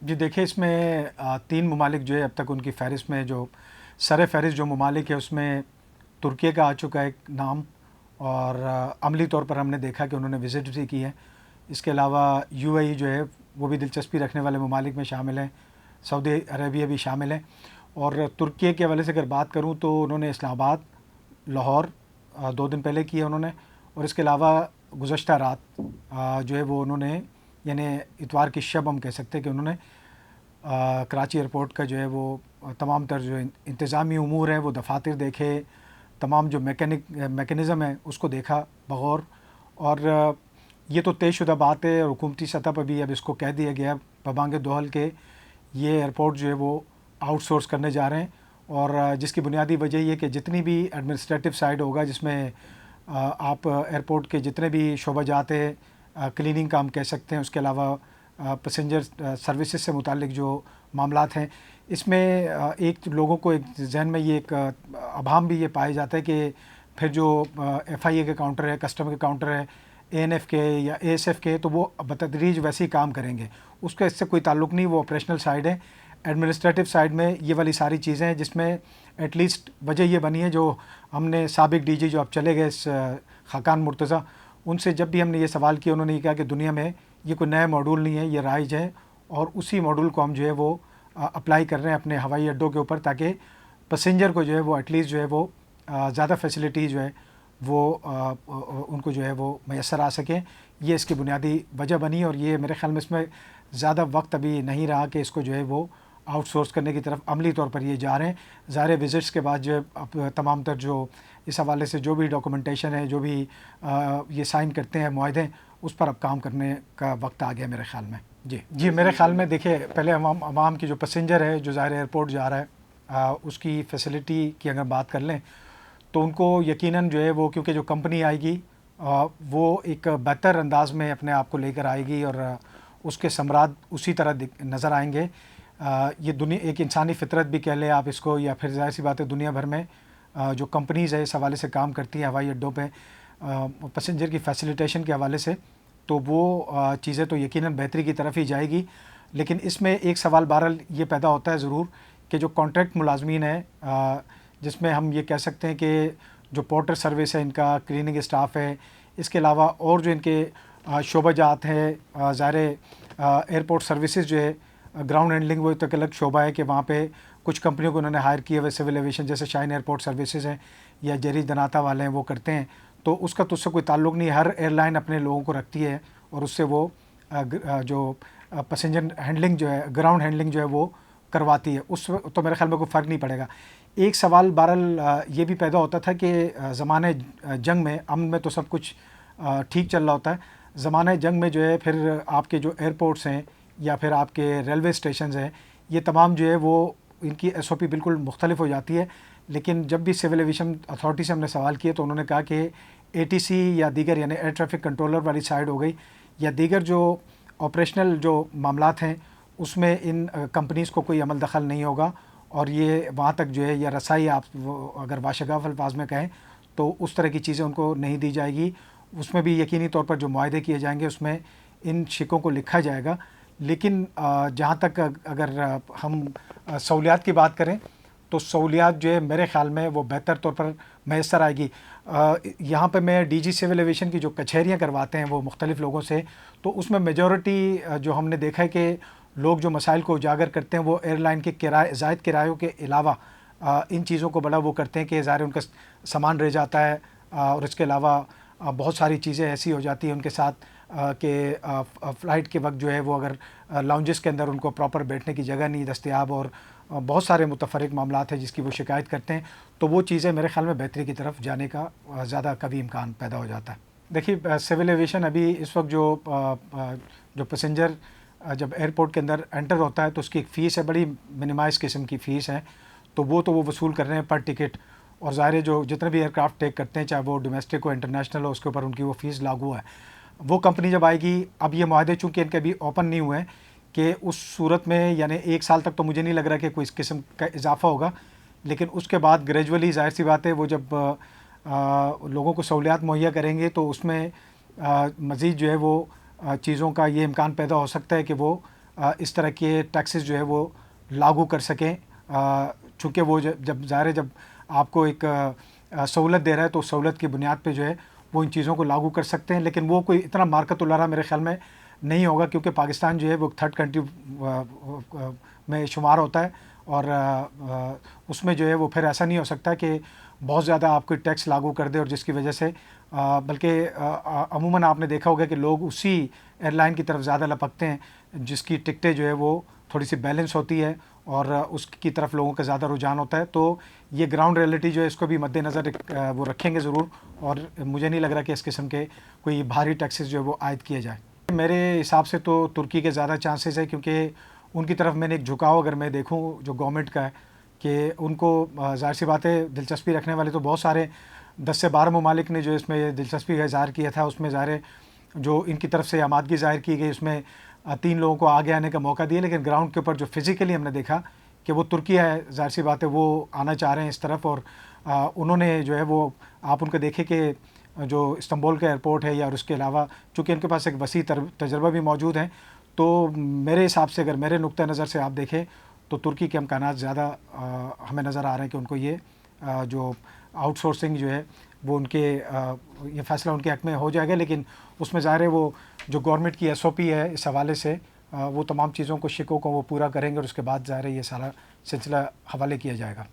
جی دیکھیے، اس میں 3 ممالک جو ہے اب تک ان کی فہرست میں، جو سر فہرست جو ممالک ہے اس میں ترکیے کا آ چکا ہے ایک نام، اور عملی طور پر ہم نے دیکھا کہ انہوں نے وزٹ بھی کی ہے۔ اس کے علاوہ یو اے ای جو ہے وہ بھی دلچسپی رکھنے والے ممالک میں شامل ہیں، سعودی عربیہ بھی شامل ہیں۔ اور ترکیے کے حوالے سے اگر بات کروں تو انہوں نے اسلام آباد، لاہور 2 دن پہلے کیا انہوں نے، اور اس کے علاوہ گزشتہ رات جو ہے وہ انہوں نے، یعنی اتوار کی شب ہم کہہ سکتے ہیں کہ انہوں نے کراچی ایئرپورٹ کا جو ہے وہ تمام تر جو انتظامی امور ہیں وہ دفاتر دیکھے، تمام جو میکینزم ہے اس کو دیکھا بغور۔ اور یہ تو طے شدہ بات ہے، اور حکومتی سطح پر بھی اب اس کو کہہ دیا گیا ببانگ دہل کے یہ ایئرپورٹ جو ہے وہ آؤٹ سورس کرنے جا رہے ہیں، اور جس کی بنیادی وجہ یہ کہ جتنی بھی ایڈمنسٹریٹو سائڈ ہوگا جس میں آپ ایئرپورٹ کے جتنے بھی شعبہ جات ہیں، کلیننگ کا ہم کہہ سکتے ہیں، اس کے علاوہ پیسنجر سروسز سے متعلق جو معاملات ہیں، اس میں ایک لوگوں کو ایک ذہن میں یہ ایک ابہام بھی یہ پایا جاتا ہے کہ پھر جو ایف آئی اے کے کاؤنٹر ہے، کسٹم کے کاؤنٹر ہے، اے این ایف کے یا اے ایس ایف کے، تو وہ بتدریج ویسے ہی کام کریں گے، اس کا اس سے کوئی تعلق نہیں، وہ آپریشنل سائڈ ہے۔ ایڈمنسٹریٹو سائڈ میں یہ والی ساری چیزیں ہیں، جس میں ایٹ لیسٹ وجہ یہ بنی ہے، جو ہم نے سابق ڈی جی جو اب چلے گئے خاقان مرتضیٰ، ان سے جب بھی ہم نے یہ سوال کیا، انہوں نے یہ کہا کہ دنیا میں یہ کوئی نیا ماڈول نہیں ہے، یہ رائج ہے، اور اسی ماڈول کو ہم جو ہے وہ اپلائی کر رہے ہیں اپنے ہوائی اڈوں کے اوپر، تاکہ پیسنجر کو جو ہے وہ ایٹ لیسٹ جو ہے وہ زیادہ فیسلٹی جو ہے وہ ان کو جو ہے وہ میسر آ سکیں۔ یہ اس کی بنیادی وجہ بنی، اور یہ میرے خیال میں اس میں زیادہ وقت ابھی نہیں رہا کہ اس کو جو ہے وہ آؤٹ سورس کرنے کی طرف عملی طور پر یہ جا رہے ہیں۔ ظاہر وزٹس کے بعد جو ہے اب تمام تر جو اس حوالے سے جو بھی ڈاکومنٹیشن ہے، جو بھی یہ سائن کرتے ہیں معاہدے، اس پر اب کام کرنے کا وقت آ گیا میرے خیال میں۔ جی میرے خیال میں دیکھیں، پہلے عوام کی جو پیسنجر ہے جو ظاہر ایئرپورٹ جا رہا ہے، اس کی فیسلٹی کی اگر بات کر لیں تو ان کو یقیناً جو ہے وہ، کیونکہ جو کمپنی آئے گی وہ ایک بہتر انداز میں اپنے آپ کو لے کر آئے گی، اور اس کے ثمرات اسی طرح نظر آئیں گے۔ یہ دنیا ایک انسانی فطرت بھی کہہ لیں آپ اس کو، یا پھر ظاہر سی بات ہے دنیا بھر میں جو کمپنیز ہے اس حوالے سے کام کرتی ہیں ہوائی اڈوں پہ پیسنجر کی فیسیلیٹیشن کے حوالے سے، تو وہ چیزیں تو یقیناً بہتری کی طرف ہی جائے گی۔ لیکن اس میں ایک سوال بہرحال یہ پیدا ہوتا ہے ضرور کہ جو کانٹریکٹ ملازمین ہیں، جس میں ہم یہ کہہ سکتے ہیں کہ جو پورٹر سروس ہے، ان کا کلیننگ اسٹاف ہے، اس کے علاوہ اور جو ان کے شعبہ جات ہیں، ظاہر ایئرپورٹ سروسز جو ہے، گراؤنڈ ہینڈلنگ وہ ایک الگ شعبہ ہے کہ وہاں پہ کچھ کمپنیوں کو انہوں نے ہائر کیے ہوئے، سول ایویشن جیسے شاہین ایئرپورٹ سروسز ہیں یا جیری دناتا والے ہیں وہ کرتے ہیں، تو اس کا تو اس سے کوئی تعلق نہیں۔ ہر ایئر لائن اپنے لوگوں کو رکھتی ہے اور اس سے وہ جو پیسنجر ہینڈلنگ جو ہے، گراؤنڈ ہینڈلنگ جو ہے وہ کرواتی ہے، اس تو میرے خیال میں کوئی فرق نہیں پڑے گا۔ ایک سوال بہرحال یہ بھی پیدا ہوتا تھا کہ زمانہ جنگ میں، امن میں تو سب کچھ ٹھیک چل رہا ہوتا ہے، زمانہ جنگ میں جو ہے پھر آپ کے جو ایئرپورٹس ہیں یا پھر آپ کے ریلوے اسٹیشنز ہیں، یہ تمام جو ہے وہ ان کی ایس او پی بالکل مختلف ہو جاتی ہے۔ لیکن جب بھی سول ایویشن اتھارٹی سے ہم نے سوال کیا تو انہوں نے کہا کہ اے ٹی سی یا دیگر، یعنی ایئر ٹریفک کنٹرولر والی سائڈ ہو گئی، یا دیگر جو آپریشنل جو معاملات ہیں اس میں ان کمپنیز کو کوئی عمل دخل نہیں ہوگا، اور یہ وہاں تک جو ہے یا رسائی آپ اگر باشگاف الفاظ میں کہیں تو اس طرح کی چیزیں ان کو نہیں دی جائے گی۔ اس میں بھی یقینی طور پر جو معاہدے کیے جائیں گے اس میں ان شکوں کو لکھا جائے گا۔ لیکن جہاں تک اگر ہم سہولیات کی بات کریں تو سہولیات جو ہے میرے خیال میں وہ بہتر طور پر میسر آئے گی۔ یہاں پہ میں ڈی جی سول ایویشن کی جو کچہریاں کرواتے ہیں وہ مختلف لوگوں سے، تو اس میں میجورٹی جو ہم نے دیکھا ہے کہ لوگ جو مسائل کو اجاگر کرتے ہیں وہ ایئر لائن کے کرائے، زائد کرایوں کے علاوہ ان چیزوں کو بڑا وہ کرتے ہیں کہ ظاہر ان کا سامان رہ جاتا ہے، اور اس کے علاوہ بہت ساری چیزیں ایسی ہو جاتی ہیں ان کے ساتھ کہ فلائٹ کے وقت جو ہے وہ اگر لاؤنجز کے اندر ان کو پراپر بیٹھنے کی جگہ نہیں دستیاب، اور بہت سارے متفرق معاملات ہیں جس کی وہ شکایت کرتے ہیں، تو وہ چیزیں میرے خیال میں بہتری کی طرف جانے کا زیادہ کبھی امکان پیدا ہو جاتا ہے۔ دیکھیے سول ایویشن ابھی اس وقت جو پیسنجر جب ایئرپورٹ کے اندر انٹر ہوتا ہے تو اس کی ایک فیس ہے، بڑی منیمائز قسم کی فیس ہے، تو وہ وصول کر رہے ہیں پر ٹکٹ، اور ظاہر ہے جو جتنے بھی ایئرکرافٹ ٹیک کرتے ہیں چاہے وہ ڈومیسٹک ہو انٹرنیشنل ہو، اس کے اوپر ان کی وہ فیس لاگو ہے۔ وہ کمپنی جب آئے گی، اب یہ معاہدے چونکہ ان کے ابھی اوپن نہیں ہوئے ہیں کہ اس صورت میں، یعنی 1 سال تک تو مجھے نہیں لگ رہا کہ کوئی اس قسم کا اضافہ ہوگا، لیکن اس کے بعد گریجولی ظاہر سی بات ہے وہ جب لوگوں کو سہولیات مہیا کریں گے تو اس میں مزید جو ہے وہ چیزوں کا یہ امکان پیدا ہو سکتا ہے کہ وہ اس طرح کے ٹیکسز جو ہے وہ لاگو کر سکیں، چونکہ وہ جب ظاہر ہے جب آپ کو ایک سہولت دے رہا ہے تو سہولت کی بنیاد پہ جو ہے وہ ان چیزوں کو لاگو کر سکتے ہیں، لیکن وہ کوئی اتنا مارکت الارا میرے خیال میں نہیں ہوگا، کیونکہ پاکستان جو ہے وہ تھرڈ کنٹری میں شمار ہوتا ہے، اور اس میں جو ہے وہ پھر ایسا نہیں ہو سکتا کہ بہت زیادہ آپ کوئی ٹیکس لاگو کر دے، اور جس کی وجہ سے بلکہ عموماً آپ نے دیکھا ہوگا کہ لوگ اسی ایئر لائن کی طرف زیادہ لپکتے ہیں جس کی ٹکٹیں جو ہے وہ تھوڑی سی بیلنس ہوتی ہے اور اس کی طرف لوگوں کا زیادہ رجحان ہوتا ہے. تو یہ گراؤنڈ ریئلٹی جو ہے اس کو بھی مد نظر وہ رکھیں گے ضرور، اور مجھے نہیں لگ رہا کہ اس قسم کے کوئی بھاری ٹیکسز جو ہے وہ عائد کیے جائیں. میرے حساب سے تو ترکی کے زیادہ چانسز ہے، کیونکہ ان کی طرف میں نے ایک جھکاؤ اگر میں دیکھوں جو گورنمنٹ کا ہے کہ ان کو ظاہر سی بات ہے دلچسپی رکھنے والے تو بہت سارے 10 سے 12 ممالک نے جو اس میں دلچسپی کا اظہار کیا تھا. اس میں ظاہر ہے جو ان کی طرف سے آمادگی ظاہر کی گئی، اس میں 3 لوگوں کو آگے آنے کا موقع دیا، لیکن گراؤنڈ کے اوپر جو فزیکلی ہم نے دیکھا کہ وہ ترکیہ ہے، ظاہر سی بات ہے وہ آنا چاہ رہے ہیں اس طرف، اور انہوں نے جو ہے وہ آپ ان کو دیکھیں کہ جو استنبول کا ایئرپورٹ ہے یا اس کے علاوہ چونکہ ان کے پاس ایک وسیع تجربہ بھی موجود ہیں، تو میرے حساب سے اگر میرے نقطہ نظر سے آپ دیکھیں تو ترکی کے امکانات زیادہ ہمیں نظر آ رہے ہیں کہ ان کو یہ جو آؤٹ سورسنگ جو ہے وہ ان کے یہ فیصلہ ان کے حق میں ہو جائے گا. لیکن اس میں ظاہر ہے وہ جو گورنمنٹ کی ایس او پی ہے اس حوالے سے وہ تمام چیزوں کو شکوں کو وہ پورا کریں گے، اور اس کے بعد ظاہر ہے یہ سارا سلسلہ حوالے کیا جائے گا.